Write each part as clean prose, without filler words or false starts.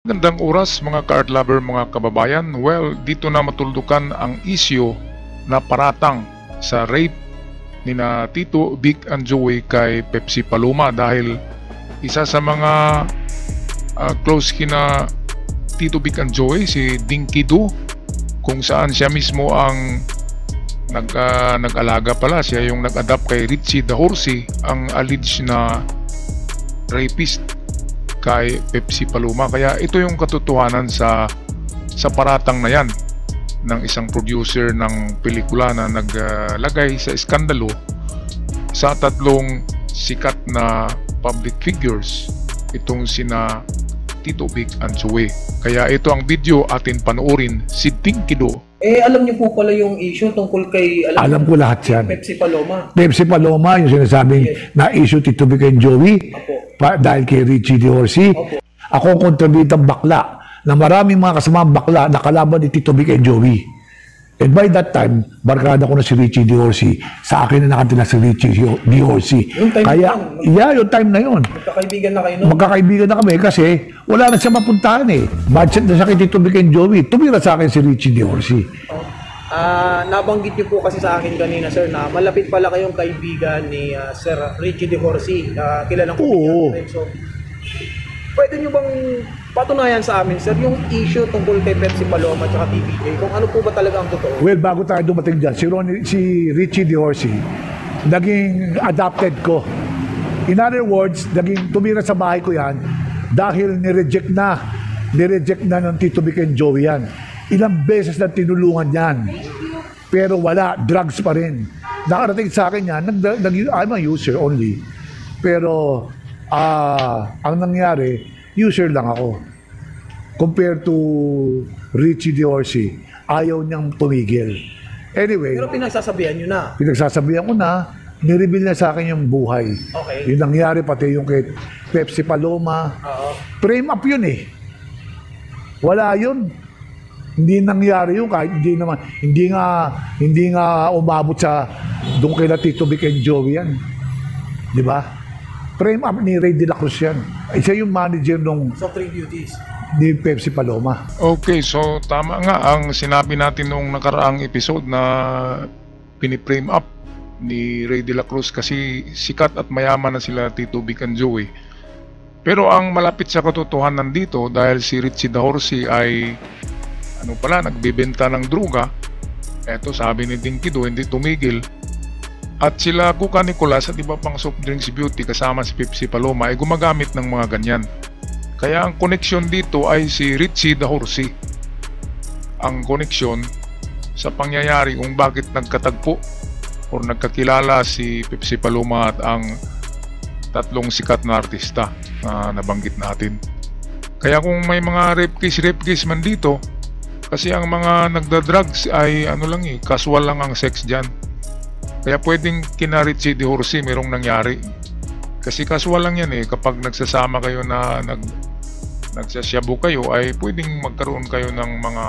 Magandang oras mga ka-art lover, mga kababayan. Well, dito na matuldukan ang issue na paratang sa rape ni na Tito, Vic and Joey kay Pepsi Paloma dahil isa sa mga close kina Tito, Vic and Joey, si Dinky Do, kung saan siya mismo ang nag-alaga pala. Siya yung nag-adapt kay Richie the Horsey, ang alleged na rapist kay Pepsi Paloma. Kaya ito yung katotohanan sa paratang na yan ng isang producer ng pelikula na naglagay sa iskandalo sa tatlong sikat na public figures, itong sina Tito, Vic and Joey. Kaya ito ang video atin panoorin, si Dinky Do. Alam niyo po pala yung issue tungkol kay... Alam ko lahat yan. Pepsi Paloma. Pepsi Paloma, yung sinasabing na-issue Tito, Vic and Joey. Apo. Dahil kay Richie de Horsey. Opo. Ako ang kontrabitang bakla na maraming mga kasamang bakla na kalaban ni Tito, Vic and Joey. And by that time, barkada ko na si Richie de Horsey. Sa akin na nakatila si Richie de Horsey. Yung time Kaya, yung time na yun. Magkakaibigan na kayo nun. Magkakaibigan na kami kasi wala na siya mapuntahan eh. Budget na siya kay Tito, Vic and Joey. Tumira sa akin si Richie de Horsey. Nabanggit niyo po kasi sa akin kanina, sir, na malapit pala kayong kaibigan ni Sir Richie de Horsey. Kilalang Oo. komediante rin. So, pwede niyo bang patunayan sa amin, sir, yung issue tungkol kay Pepsi Paloma at TVJ, kung ano po ba talaga ang totoo? Well, bago tayo dumating dyan, si Richie de Horsey, naging adopted ko. In other words, naging tumira sa bahay ko yan dahil nireject na ng Tito, Vic and Joey yan. Ilang beses na tinulungan yan. Pero wala, drugs pa rin. Nakarating sa akin yan, I'm a user only. Pero ang nangyari, user lang ako. Compared to Richie de Horsey, ayaw niyang tumigil. Anyway, Pero pinagsasabihan niyo na. pinagsasabihan ko na, nireveal na sa akin yung buhay. Okay. Yung nangyari, pati yung kay Pepsi Paloma. Oo. Frame up yun eh. Wala yun. Hindi nangyari yun kahit hindi nga umabot sa doon kay Tito, Vic and Joey yan. Di ba? Frame up ni Ray de la Cruz yan. Isa yung manager So, 3 duties. ni Pepsi Paloma. Okay, so tama nga ang sinabi natin nung nakaraang episode na piniprame up ni Ray de la Cruz kasi sikat at mayaman na sila Tito, Vic and Joey. Pero ang malapit sa katotohanan dito, dahil si Richie the Horsey ay nagbebenta ng droga, eto sabi ni Dinky Do, hindi tumigil. At sila Kuka Nicolas at iba pang soft drinks beauty kasama si Pepsi Paloma ay gumagamit ng mga ganyan. Kaya ang koneksyon dito ay si Richie the Horsey. Ang koneksyon sa pangyayari kung bakit nagkatagpo o nagkakilala si Pepsi Paloma at ang tatlong sikat na artista na nabanggit natin. Kaya kung may mga rape case man dito, kasi ang mga nagda-drugs ay casual lang ang sex dyan. Kaya pwedeng kina Richie de Horsey merong nangyari. Kasi casual lang yan eh. Kapag nagsasama kayo na nagsasyabu kayo, ay pwedeng magkaroon kayo ng mga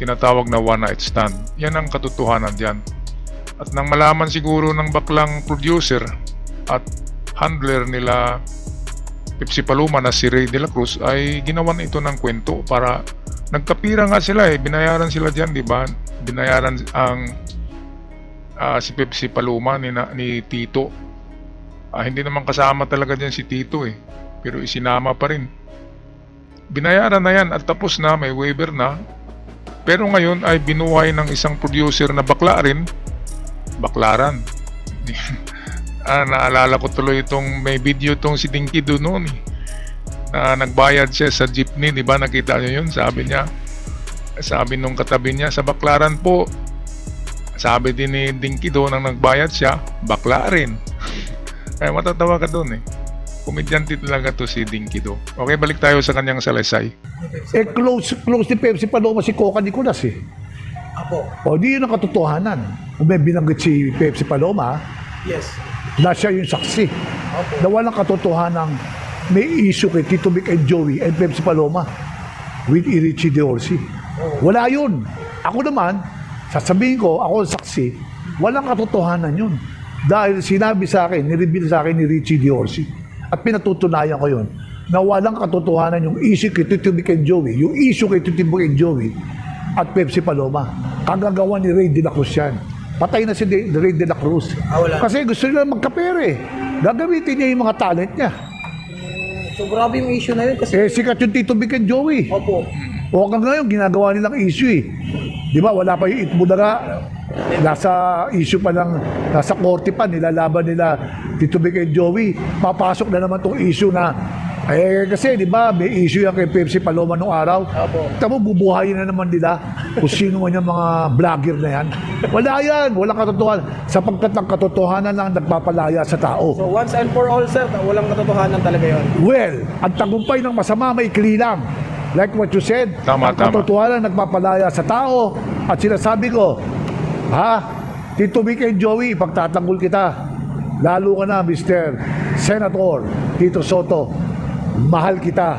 tinatawag na one night stand. Yan ang katotohanan dyan. At nang malaman siguro ng baklang producer at handler nila Pepsi Paloma na si Ray de la Cruz, ay ginawan ito ng kwento para nagkapira nga sila eh. Binayaran sila dyan, di ba? Binayaran ang si Pepsi Paloma ni Tito. Hindi naman kasama talaga dyan si Tito eh. Pero isinama pa rin. Binayaran na yan at tapos na, may waiver na. Pero ngayon ay binuhay ng isang producer na bakla rin. Baklaran. Naalala ko tuloy itong may video itong si Dinky Do noon eh. Na nagbayad siya sa jeepney, di ba? Nakita niyo yun? Sabi nung katabi niya, sa baklaran po. Sabi din ni Dinky Do nang nagbayad siya, bakla rin. Kaya matatawa ka doon eh. Komedyante talaga to si Dinky Do. Okay, balik tayo sa kanyang salaysay. Close ni Pepsi Paloma si Kuka Nicolas eh. Apo. O di yun ang katotohanan. Kung may binanggit si Pepsi Paloma, Yes. na siya yung saksi. Apo. Na walang katotohanan may issue kay Tito, Vic and Joey and Pepsi Paloma with Richie de Horsey. Wala yun. Ako naman, sasabihin ko, ako ang saksi, walang katotohanan yun. Dahil sinabi sa akin, nireveal sa akin ni Richie de Horsey. At pinatutunayan ko yun. na walang katotohanan yung issue kay Tito Vic and Joey, yung issue kay Tito Vic and Joey at Pepsi Paloma. Kagagawa ni Ray de la Cruz yan. Patay na si Ray de la Cruz. Wala. Kasi gusto nila magkapere. Gagamitin niya yung mga talent niya. So grabe yung issue na yun kasi... Sikat yung Tito Vic and Joey. Opo. O hanggang ngayon, ginagawa nilang issue eh. Di ba, wala pa yung Itbulaga. Nasa issue pa lang, nasa korte pa, nilalaban nila Tito Vic and Joey. Papasok na naman tong issue na, kasi di ba, may issue yan kay Pepsi Paloma nung araw. Opo. Tamo, bubuhayin na naman nila kung sino man yung mga vlogger na yan. Wala yan, walang katotohanan. Sapagkat ang katotohanan lang nagpapalaya sa tao. So once and for all, sir, walang katotohanan talaga yun. Well, ang tagumpay ng masama may ikli lang. Like what you said, Tama, ang katotohanan nagpapalaya sa tao. At sinasabi ko, Tito Vic and Joey, pagtatanggol kita. Lalo ka na, Mr. Senator Tito Soto. Mahal kita.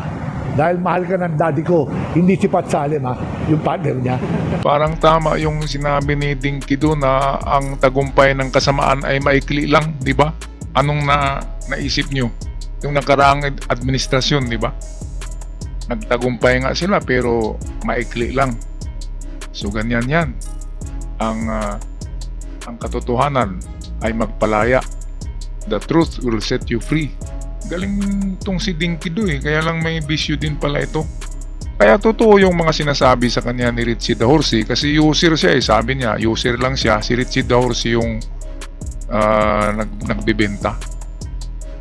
Dahil mahal ka ng daddy ko. Hindi si Pat Salim, yung partner niya. Parang tama yung sinabi ni Dinky doon na ang tagumpay ng kasamaan ay maikli lang, di ba? Anong naisip nyo? Yung nakaraang administrasyon, di ba? Nagtagumpay nga sila pero maikli lang. So ganyan yan. Ang katotohanan ay magpalaya. The truth will set you free. Galing tong si Dinky do kaya lang may bisyo din pala ito. Kaya totoo yung mga sinasabi sa kanya ni Richie the Horsey kasi user siya sabi niya, user lang siya. Si Richie the Horsey yung nagbebenta.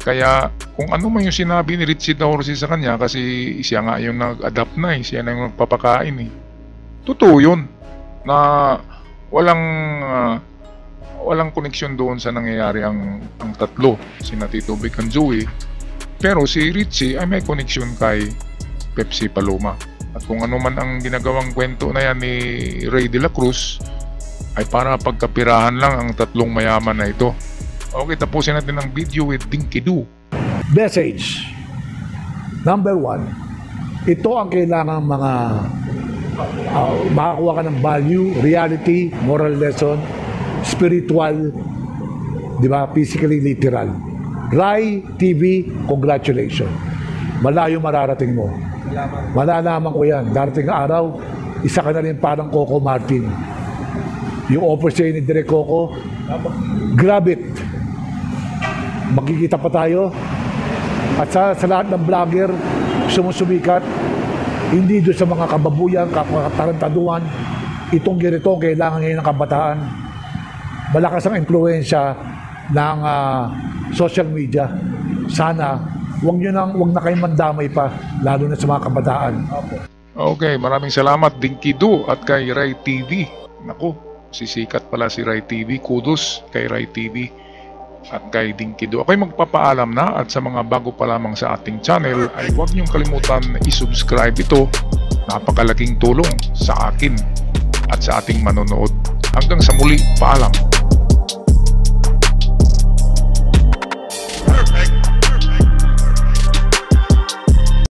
Kaya kung ano man yung sinabi ni Richie the Horsey sa kanya kasi siya nga yung nag-adapt na siya na yung nagpapakain Totoo yun na walang koneksyon doon sa nangyayari ang tatlo, sina Tito Vic and Joey. Pero si Richie ay may koneksyon kay Pepsi Paloma. At kung ano man ang ginagawang kwento na yan ni Ray de la Cruz ay para pagkapirahan lang ang tatlong mayaman na ito. Okay, tapusin natin ang video with Dinky Do. Message. Number 1, ito ang kailangan mga makakuha ka ng value, reality, moral lesson, spiritual, di ba, physically literal. Rai TV, congratulations. Malayo mararating mo. Malalaman ko yan. Darating na araw, isa ka na rin parang Coco Martin. Yung offer sa'yo ni Direk Coco, grab it. Magkikita pa tayo. At sa lahat ng vlogger, sumusumikat, hindi doon sa mga kababuyan, katarantaduan, itong ganito kailangan ngayon ng kabataan. Malakas ang impluensya ng social media. Sana, wag na kayong mandamay pa, lalo na sa mga kabataan. Okay, maraming salamat Dinky Do at kay Rai TV. Naku, sisikat pala si Rai TV. Kudos kay Rai TV at kay Dinky Do. Ako'y magpapaalam na at sa mga bago pa lamang sa ating channel ay huwag niyong kalimutan na i-subscribe ito. Napakalaking tulong sa akin at sa ating manonood. Hanggang sa muli, paalam.